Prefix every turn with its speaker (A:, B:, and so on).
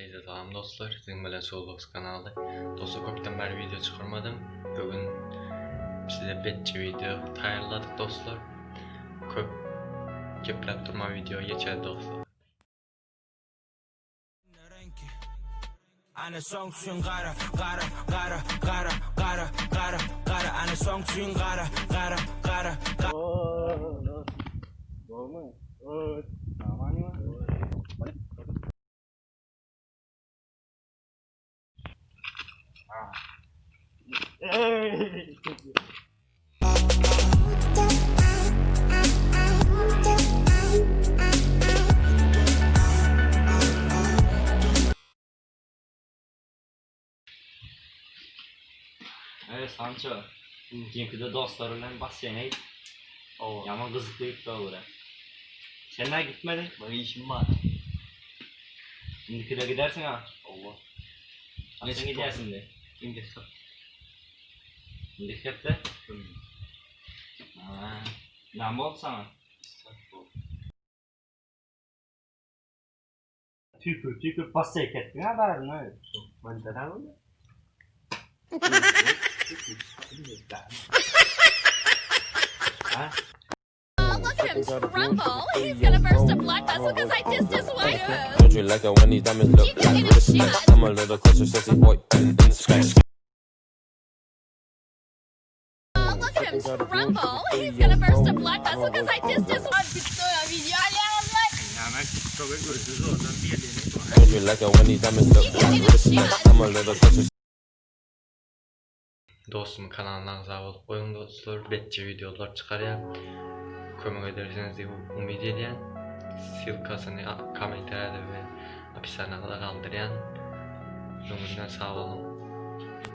A: Herkese selam dostlar. Sizin bilen Solbox kanalı. Dostlar köpten beri video çıkarmadım. Bugün size betçi video tayarladık dostlar. Köp geplep durma video geçer dostlar.
B: Anne songsun gara gara gara gara gara gara gara anne songsun gara gara gara gara.
C: Doğru. Evet. Aman ya.
D: Evet Sancho, de dostlarıyla basyana git. Yaman kızıklayıp da olur ha. Sen daha gitmedin?
C: Benim işim var.
D: Şimdi gidersin ha.
C: Allah.
D: Nasıl gidersin de?
C: Şimdi sat.
D: Şimdi gitti. Haa. Ne oldu sana? Tükür basyaya kettin ha bari ne öyle?
C: Ben de tamam mı?
D: Ha?
E: Look at him crumble. He's gonna burst a blood vessel because I dissed his wife.
F: Don't you like it when these diamonds look
E: You
F: like
E: taking a
F: wristbands?
E: shot?
F: I'm a little closer, sexy boy, in the scratch.
E: Look at him crumble. He's gonna burst a blood vessel because I dissed his wife.
F: Don't you like it when these diamonds look like wristbands? I'm a little closer.
A: Dostum kanalından zavol koyun dostlar. Betçi videolar çıkarıyorum. Kömek ederseniz diye umut ediyen. Silkasını komentarda ve hapishanede kaldırıyan. Ömründen sağ olun.